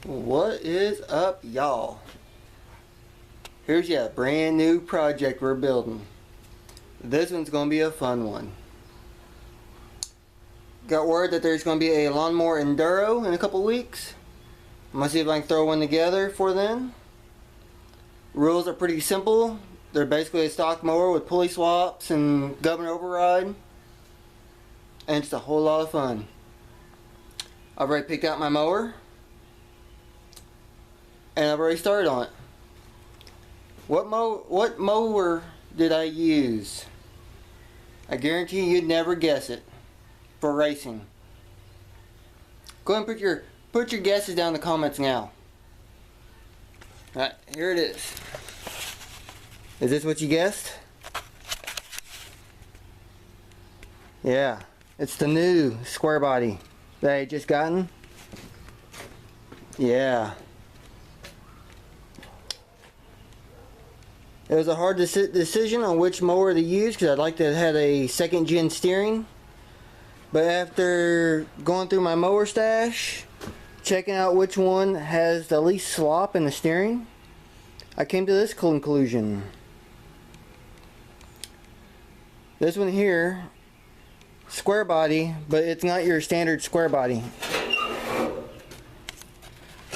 What is up, y'all? Here's a brand new project we're building. This one's gonna be a fun one. Got word that there's gonna be a lawnmower enduro in a couple weeks. I'm gonna see if I can throw one together for then. Rules are pretty simple. They're basically a stock mower with pulley swaps and governor override, and it's a whole lot of fun. I've already picked out my mower, and I've already started on it. What mower did I use? I guarantee you'd never guess it for racing. Go ahead and put your guesses down in the comments now. Alright, here it is. Is this what you guessed? Yeah, it's the new square body that I just gotten. Yeah. It was a hard decision on which mower to use because I'd like to have had a second gen steering. But after going through my mower stash, checking out which one has the least slop in the steering, I came to this conclusion. This one here, square body, but it's not your standard square body.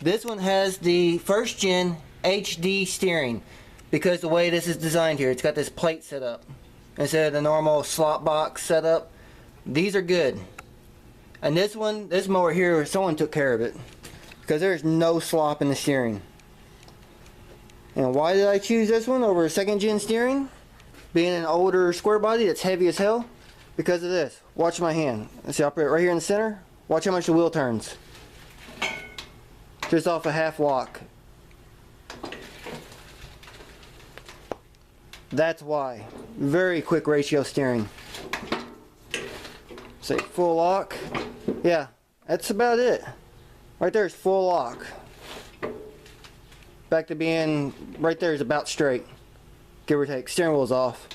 This one has the first gen HD steering because the way this is designed here, it's got this plate set up instead of the normal slot box setup. These are good. And this mower here, someone took care of it because there's no slop in the steering. And why did I choose this one over a second gen steering? Being an older square body that's heavy as hell, because of this. Watch my hand. Let's see, I'll put it right here in the center. Watch how much the wheel turns. Just off a half lock. That's why. Very quick ratio steering. Say full lock. Yeah, that's about it. Right there is full lock. Back to being, right there is about straight. Give or take. Steering wheel's off.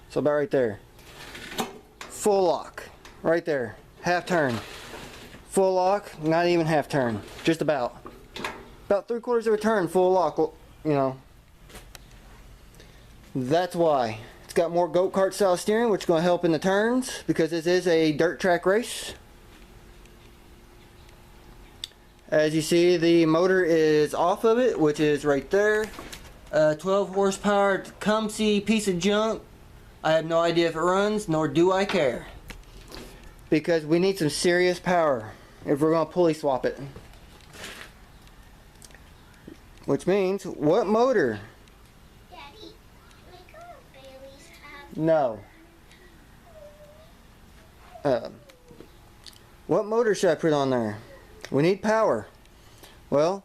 So about right there. Full lock. Right there. Half turn. Full lock, not even half turn. Just about. About 3/4 of a turn, full lock, you know. That's why. It's got more go-kart style steering, which is going to help in the turns, because this is a dirt track race. As you see, the motor is off of it, which is right there. 12 horsepower Tecumseh piece of junk. I have no idea if it runs, nor do I care. Because we need some serious power if we're going to pulley swap it. Which means, what motor? Daddy, like Bailey's have... No. What motor should I put on there? We need power. Well,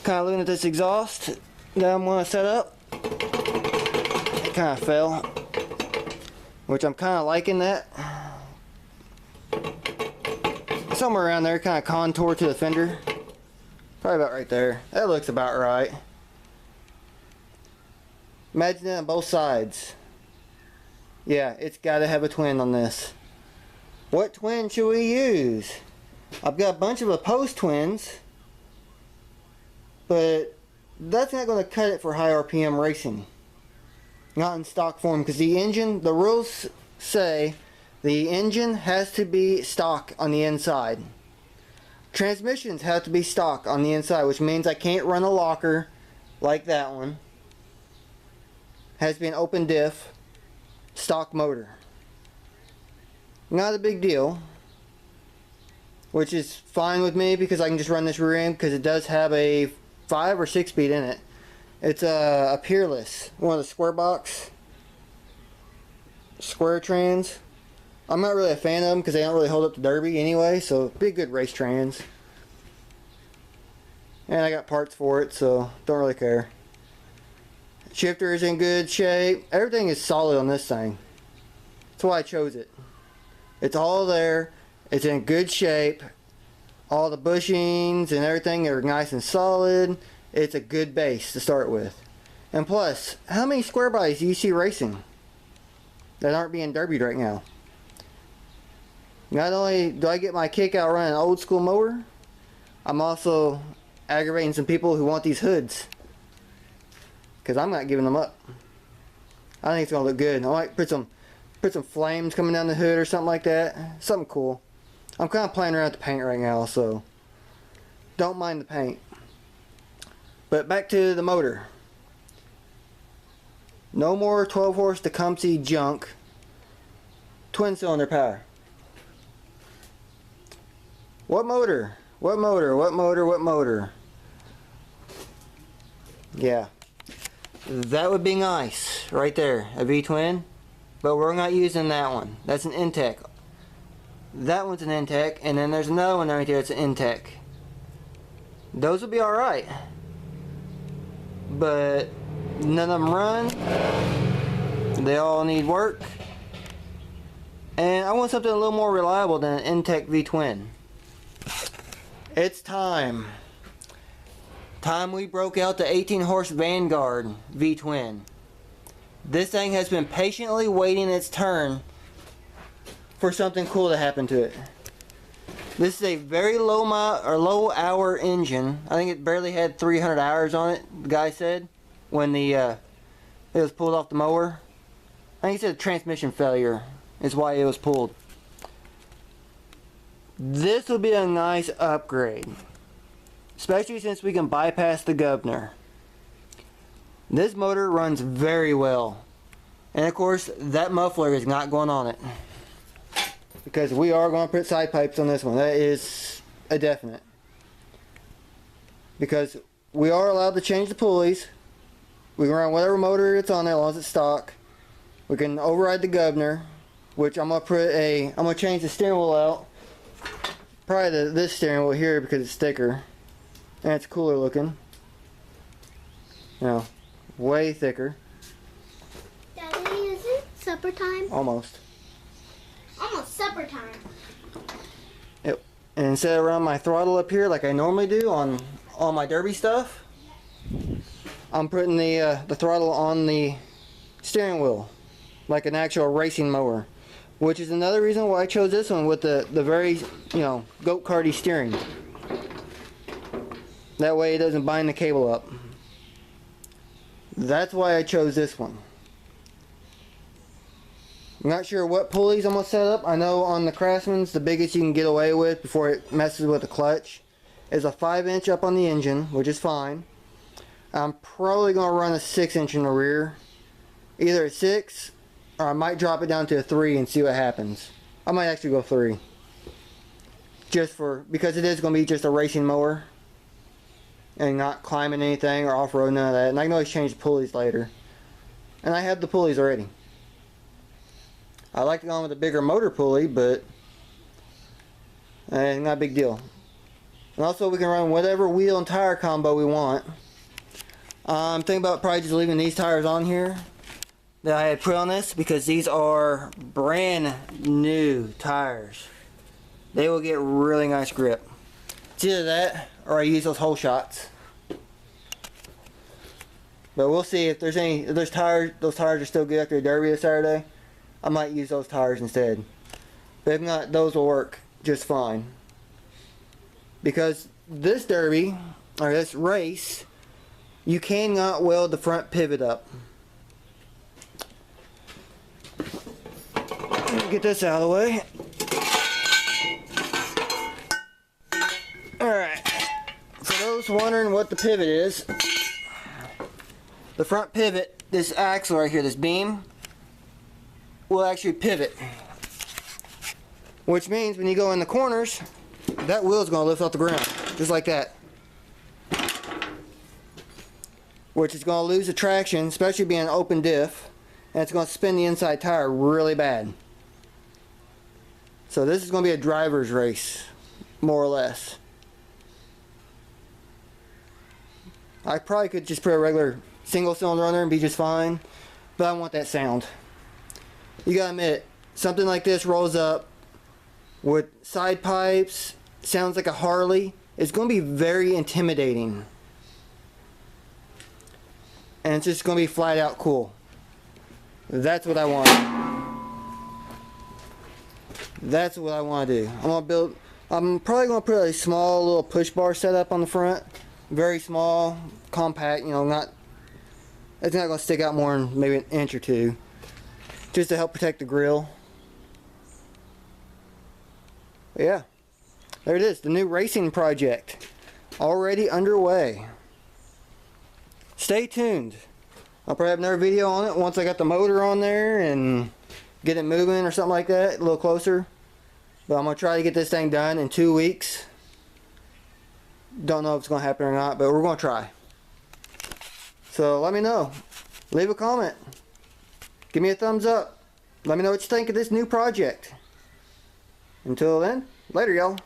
kind of looking at this exhaust that I'm going to set up. It kind of fell, which I'm kind of liking that. Somewhere around there, kind of contour to the fender. Probably about right there. That looks about right. Imagine that on both sides. Yeah, it's got to have a twin on this. What twin should we use? I've got a bunch of opposed twins, but that's not going to cut it for high RPM racing. Not in stock form, because the engine, the rules say the engine has to be stock on the inside. Transmissions have to be stock on the inside, which means I can't run a locker like that one. Has to be an open diff, stock motor. Not a big deal, which is fine with me because I can just run this rear end because it does have a 5 or 6 speed in it. It's a Peerless, one of the square box, square trans. I'm not really a fan of them because they don't really hold up to Derby anyway, so be good race trans. And I got parts for it, so don't really care. Shifter is in good shape. Everything is solid on this thing. That's why I chose it. It's all there. It's in good shape. All the bushings and everything are nice and solid. It's a good base to start with. And plus, how many square bodies do you see racing that aren't being derbied right now? Not only do I get my kick out running an old school mower, I'm also aggravating some people who want these hoods. Because I'm not giving them up. I think it's going to look good. I might put some flames coming down the hood or something like that. Something cool. I'm kind of playing around with the paint right now, so don't mind the paint. But back to the motor. No more 12 horse Tecumseh junk. Twin cylinder power. What motor? What motor? What motor? What motor? Yeah. That would be nice. Right there. A V-twin. But we're not using that one. That's an Intech. That one's an Intech. And then there's another one right there that's an Intech. Those would be alright. But none of them run. They all need work. And I want something a little more reliable than an Intech V-twin. It's time. Time we broke out the 18 horse Vanguard V-twin. This thing has been patiently waiting its turn for something cool to happen to it. This is a very low hour engine. I think it barely had 300 hours on it, the guy said, when it was pulled off the mower. I think he said transmission failure is why it was pulled. This will be a nice upgrade, especially since we can bypass the governor. This motor runs very well, and of course that muffler is not going on it, because we are going to put side pipes on this one. That is a definite, because we are allowed to change the pulleys. We can run whatever motor it's on there as long as it's stock. We can override the governor, which I'm gonna change the steering wheel out. Probably this steering wheel here because it's thicker and it's cooler looking. You know, way thicker. Daddy, is it supper time? Almost. Almost supper time. Yep. And instead of running my throttle up here like I normally do on all my derby stuff, I'm putting the throttle on the steering wheel like an actual racing mower. Which is another reason why I chose this one with the very, you know, go-karty steering. That way it doesn't bind the cable up. That's why I chose this one. I'm not sure what pulleys I'm going to set up. I know on the Craftsman's, the biggest you can get away with before it messes with the clutch is a 5-inch up on the engine, which is fine. I'm probably going to run a 6-inch in the rear. Either a 6, or I might drop it down to a 3 and see what happens. I might actually go 3. Because it is going to be just a racing mower. And not climbing anything or off-road, none of that. And I can always change the pulleys later. And I have the pulleys already. I like to go on with a bigger motor pulley, but not a big deal. And also we can run whatever wheel and tire combo we want. I'm thinking about probably just leaving these tires on here that I had put on this, because these are brand new tires. They will get really nice grip. It's either that or I use those hole shots. But we'll see if those tires are still good after the Derby this Saturday. I might use those tires instead. But if not, those will work just fine. Because this Derby, or this race, you cannot weld the front pivot up. Let me get this out of the way. Alright. For those wondering what the pivot is, the front pivot, this axle right here, this beam, will actually pivot. Which means when you go in the corners, that wheel is going to lift off the ground. Just like that. Which is going to lose the traction, especially being an open diff. And it's going to spin the inside tire really bad. So this is going to be a driver's race, more or less. I probably could just put a regular single cylinder on there and be just fine. But I want that sound. You gotta admit, something like this rolls up with side pipes, sounds like a Harley. It's going to be very intimidating. And it's just going to be flat out cool. That's what I want. That's what I want to do. I'm probably going to put a small little push bar setup on the front very small, compact, you know, it's not going to stick out more than maybe an inch or two. Just to help protect the grill. But yeah, there it is, the new racing project. Already underway. Stay tuned. I'll probably have another video on it once I got the motor on there and get it moving or something like that, a little closer. But I'm going to try to get this thing done in 2 weeks. Don't know if it's going to happen or not, but we're going to try. So let me know. Leave a comment. Give me a thumbs up. Let me know what you think of this new project. Until then, later y'all.